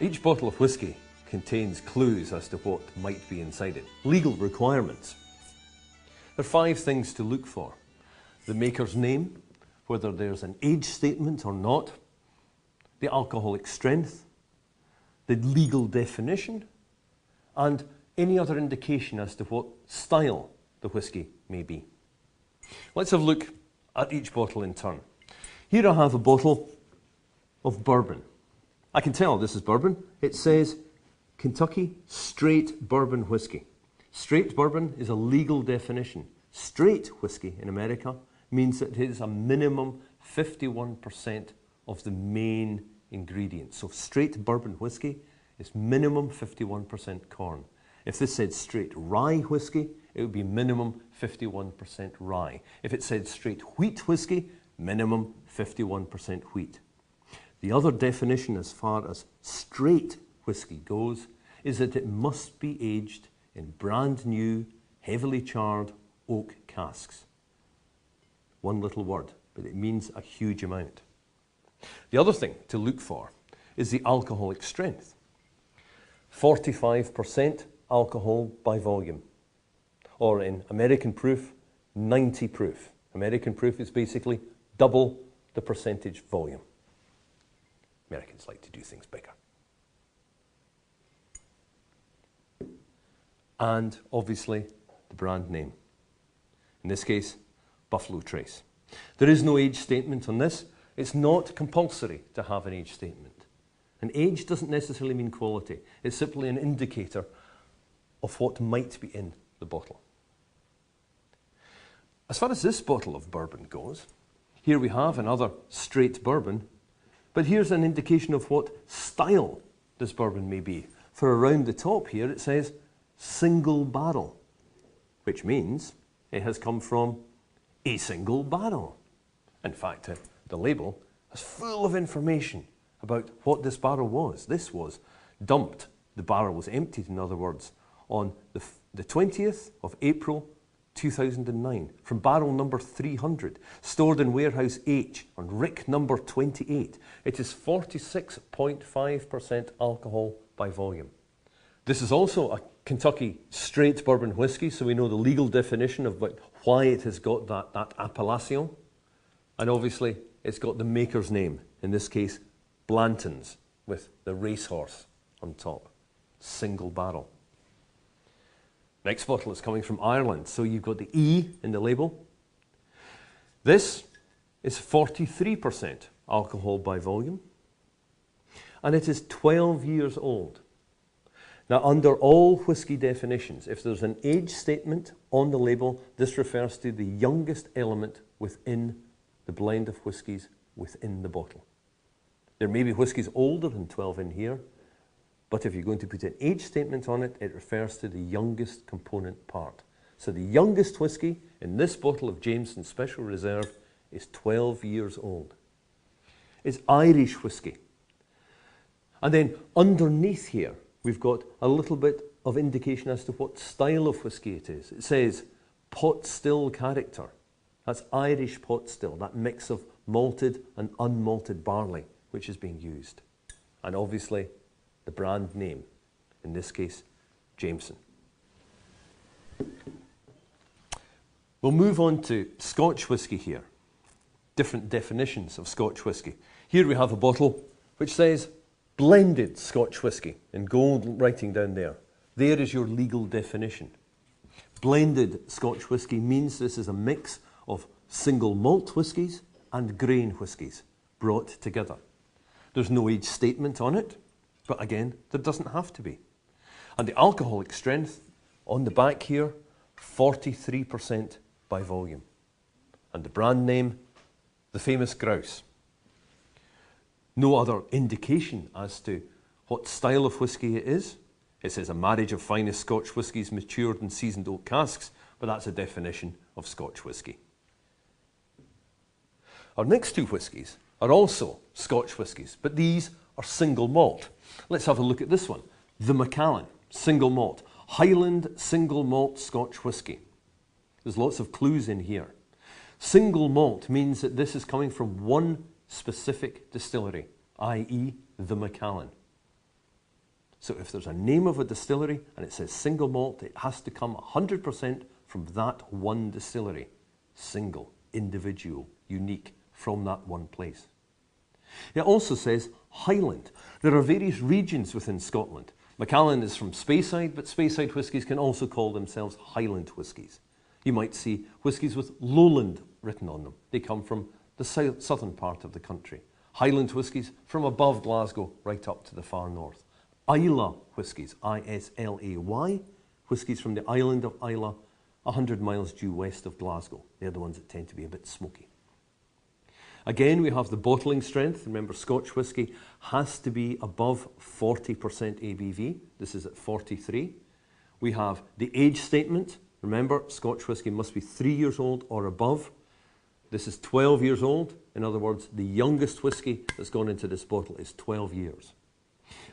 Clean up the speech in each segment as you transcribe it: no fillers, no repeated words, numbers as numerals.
Each bottle of whisky contains clues as to what might be inside it. Legal requirements. There are 5 things to look for. The maker's name, whether there's an age statement or not, the alcoholic strength, the legal definition, and any other indication as to what style the whisky may be. Let's have a look at each bottle in turn. Here I have a bottle of bourbon. I can tell this is bourbon. It says Kentucky Straight Bourbon Whiskey. Straight bourbon is a legal definition. Straight whiskey in America means that it is a minimum 51% of the main ingredients. So straight bourbon whiskey is minimum 51% corn. If this said straight rye whiskey, it would be minimum 51% rye. If it said straight wheat whiskey, minimum 51% wheat. The other definition as far as straight whiskey goes is that it must be aged in brand new, heavily charred oak casks. One little word, but it means a huge amount. The other thing to look for is the alcoholic strength. 45% alcohol by volume, or in American proof, 90 proof. American proof is basically double the percentage volume. Americans like to do things bigger. And obviously the brand name. In this case, Buffalo Trace. There is no age statement on this. It's not compulsory to have an age statement. And age doesn't necessarily mean quality. It's simply an indicator of what might be in the bottle. As far as this bottle of bourbon goes, here we have another straight bourbon, but here's an indication of what style this bourbon may be. For around the top here it says single barrel, which means it has come from a single barrel. In fact, the label is full of information about what this barrel was. This was dumped. The barrel was emptied, in other words, on the 20th of April 2009 from barrel number 300, stored in warehouse H on rick number 28. It is 46.5% alcohol by volume. This is also a Kentucky straight bourbon whiskey, so we know the legal definition of why it has got that appellation. And obviously, it's got the maker's name, in this case, Blanton's, with the racehorse on top. Single barrel. Next bottle is coming from Ireland, so you've got the E in the label. This is 43% alcohol by volume, and it is 12 years old. Now, under all whisky definitions, if there's an age statement on the label, this refers to the youngest element within the blend of whiskies within the bottle. There may be whiskies older than 12 in here, but if you're going to put an age statement on it, it refers to the youngest component part. So the youngest whisky in this bottle of Jameson Special Reserve is 12 years old. It's Irish whisky. And then underneath here, we've got a little bit of indication as to what style of whisky it is. It says pot still character. That's Irish pot still, that mix of malted and unmalted barley which is being used. And obviously, the brand name, in this case, Jameson. We'll move on to Scotch whisky here. Different definitions of Scotch whisky. Here we have a bottle which says blended Scotch whisky in gold writing down there. There is your legal definition. Blended Scotch whisky means this is a mix of single malt whiskies and grain whiskies brought together. There's no age statement on it, but again, there doesn't have to be. And the alcoholic strength on the back here, 43% by volume. And the brand name, the famous Grouse. No other indication as to what style of whisky it is. It says a marriage of finest Scotch whiskies matured in seasoned oak casks, but that's a definition of Scotch whisky. Our next two whiskies are also Scotch whiskies, but these are single malt. Let's have a look at this one. The Macallan, single malt. Highland single malt Scotch whisky. There's lots of clues in here. Single malt means that this is coming from one specific distillery, i.e. the Macallan. So if there's a name of a distillery and it says single malt, it has to come 100% from that one distillery. Single, individual, unique, from that one place. It also says Highland. There are various regions within Scotland. Macallan is from Speyside, but Speyside whiskies can also call themselves Highland whiskies. You might see whiskies with Lowland written on them. They come from the southern part of the country. Highland whiskies from above Glasgow right up to the far north. Islay whiskies, I-S-L-A-Y, whiskies from the island of Islay, 100 miles due west of Glasgow. They're the ones that tend to be a bit smoky. Again, we have the bottling strength. Remember, Scotch whisky has to be above 40% ABV. This is at 43. We have the age statement. Remember, Scotch whisky must be 3 years old or above. This is 12 years old. In other words, the youngest whisky that's gone into this bottle is 12 years.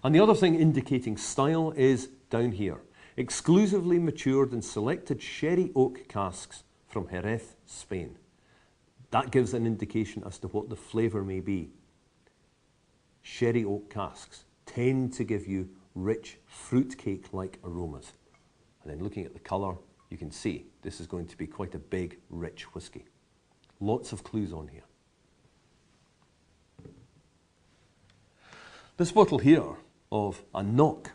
And the other thing indicating style is down here. Exclusively matured and selected sherry oak casks from Jerez, Spain. That gives an indication as to what the flavour may be. Sherry oak casks tend to give you rich fruitcake-like aromas. And then looking at the colour, you can see this is going to be quite a big, rich whisky. Lots of clues on here. This bottle here of a Knock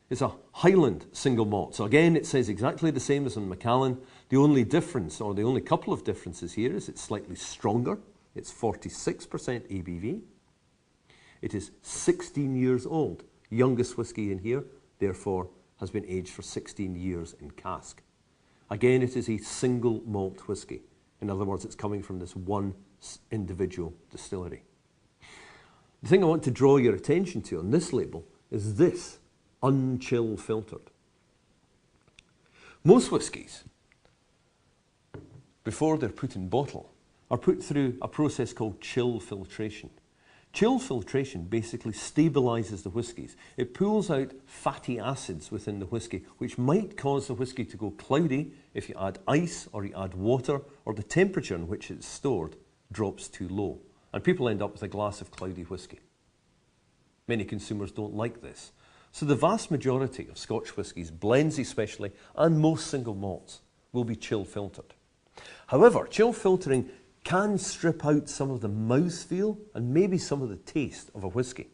is a Highland single malt. So again, it says exactly the same as on Macallan. The only difference, or the only couple of differences here, is it's slightly stronger. It's 46% ABV. It is 16 years old. Youngest whisky in here, therefore, has been aged for 16 years in cask. Again, it is a single malt whisky. In other words, it's coming from this one individual distillery. The thing I want to draw your attention to on this label is this, unchill filtered. Most whiskies, before they're put in bottle, are put through a process called chill filtration. Chill filtration basically stabilises the whiskies. It pulls out fatty acids within the whisky, which might cause the whisky to go cloudy if you add ice or you add water, or the temperature in which it's stored drops too low. And people end up with a glass of cloudy whisky. Many consumers don't like this. So the vast majority of Scotch whiskies, blends especially, and most single malts, will be chill filtered. However, chill filtering can strip out some of the mouthfeel and maybe some of the taste of a whisky.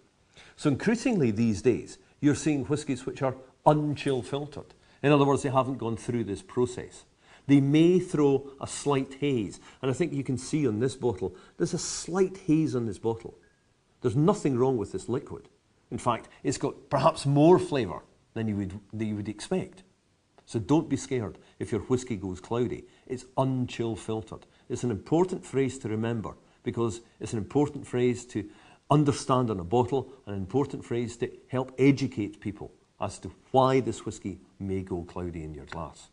So increasingly these days, you're seeing whiskies which are unchill filtered. In other words, they haven't gone through this process. They may throw a slight haze, and I think you can see on this bottle, there's a slight haze on this bottle. There's nothing wrong with this liquid. In fact, it's got perhaps more flavour than you would expect. So don't be scared if your whisky goes cloudy. It's unchill filtered. It's an important phrase to remember because it's an important phrase to understand on a bottle, an important phrase to help educate people as to why this whisky may go cloudy in your glass.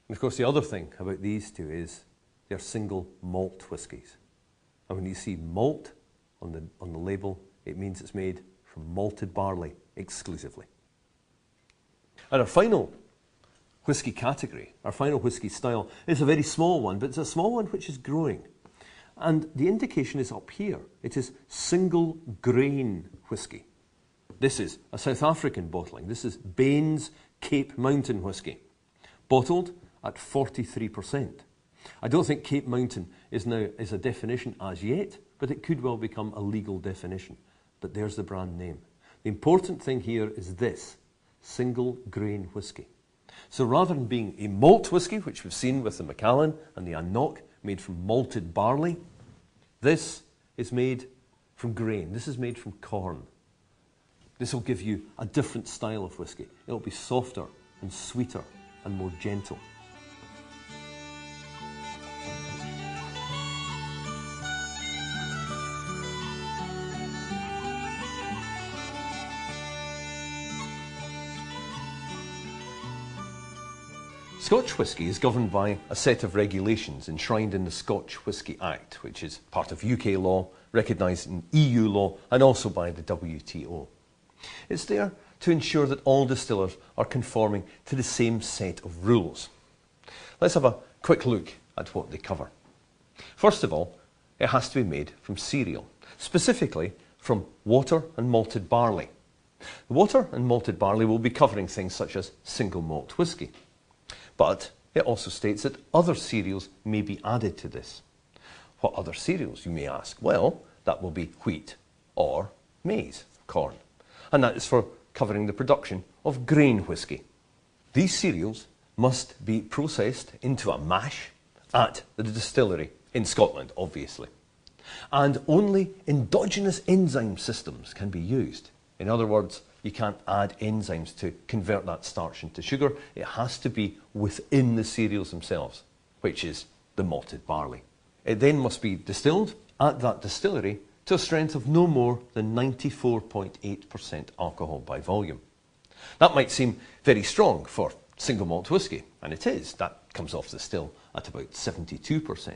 And of course, the other thing about these two is they're single malt whiskies. And when you see malt on the label, it means it's made from malted barley exclusively. And our final whisky category, our final whisky style, is a very small one, but it's a small one which is growing. And the indication is up here. It is single grain whisky. This is a South African bottling. This is Bain's Cape Mountain whisky, bottled at 43%. I don't think Cape Mountain is a definition as yet, but it could well become a legal definition. But there's the brand name. The important thing here is this, single grain whisky. So rather than being a malt whisky, which we've seen with the Macallan and the Knock, made from malted barley, this is made from grain. This is made from corn. This will give you a different style of whisky. It'll be softer and sweeter and more gentle. Scotch whisky is governed by a set of regulations enshrined in the Scotch Whisky Act, which is part of UK law, recognised in EU law, and also by the WTO. It's there to ensure that all distillers are conforming to the same set of rules. Let's have a quick look at what they cover. First of all, it has to be made from cereal, specifically from water and malted barley. The water and malted barley will be covering things such as single malt whisky. But it also states that other cereals may be added to this. What other cereals, you may ask? Well, that will be wheat or maize, corn. And that is for covering the production of grain whisky. These cereals must be processed into a mash at the distillery in Scotland, obviously. And only endogenous enzyme systems can be used. In other words, you can't add enzymes to convert that starch into sugar. It has to be within the cereals themselves, which is the malted barley. It then must be distilled at that distillery to a strength of no more than 94.8% alcohol by volume. That might seem very strong for single malt whisky, and it is. That comes off the still at about 72%.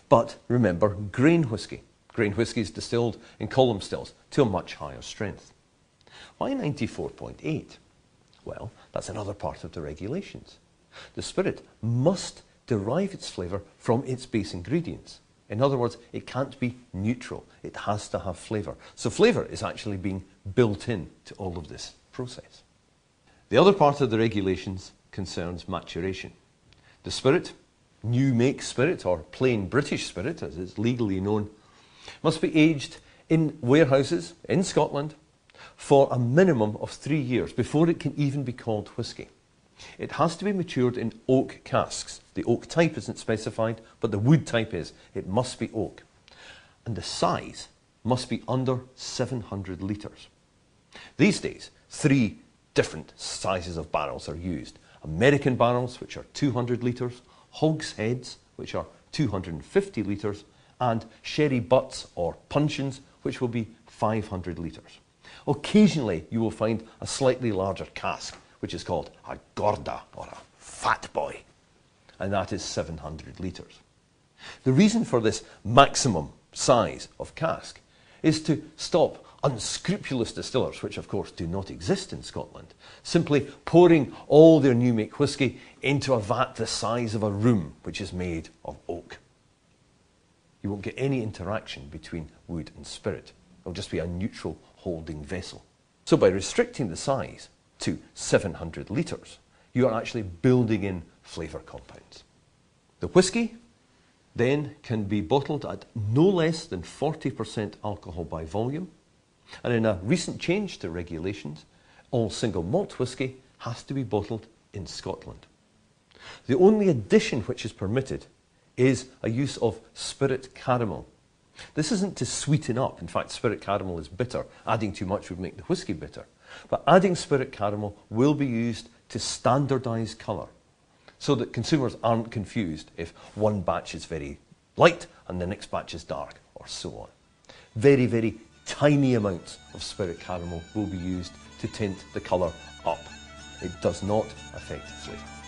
But remember, grain whisky. Grain whisky is distilled in column stills to a much higher strength. Why 94.8? Well, that's another part of the regulations. The spirit must derive its flavour from its base ingredients. In other words, it can't be neutral. It has to have flavour. So flavour is actually being built in to all of this process. The other part of the regulations concerns maturation. The spirit, new make spirit, or plain British spirit as it's legally known, must be aged in warehouses in Scotland for a minimum of 3 years before it can even be called whisky. It has to be matured in oak casks. The oak type isn't specified, but the wood type is. It must be oak. And the size must be under 700 litres. These days, 3 different sizes of barrels are used. American barrels, which are 200 litres, hogsheads, which are 250 litres, and sherry butts or puncheons, which will be 500 litres. Occasionally, you will find a slightly larger cask, which is called a gorda or a fat boy, and that is 700 litres. The reason for this maximum size of cask is to stop unscrupulous distillers, which of course do not exist in Scotland, simply pouring all their new make whisky into a vat the size of a room, which is made of oak. You won't get any interaction between wood and spirit. It'll just be a neutral holding vessel. So by restricting the size to 700 litres, you are actually building in flavour compounds. The whisky then can be bottled at no less than 40% alcohol by volume, and in a recent change to regulations, all single malt whisky has to be bottled in Scotland. The only addition which is permitted is a use of spirit caramel. This isn't to sweeten up. In fact, spirit caramel is bitter. Adding too much would make the whisky bitter. But adding spirit caramel will be used to standardise colour, so that consumers aren't confused if one batch is very light and the next batch is dark, or so on. Very, very tiny amounts of spirit caramel will be used to tint the colour up. It does not affect flavour.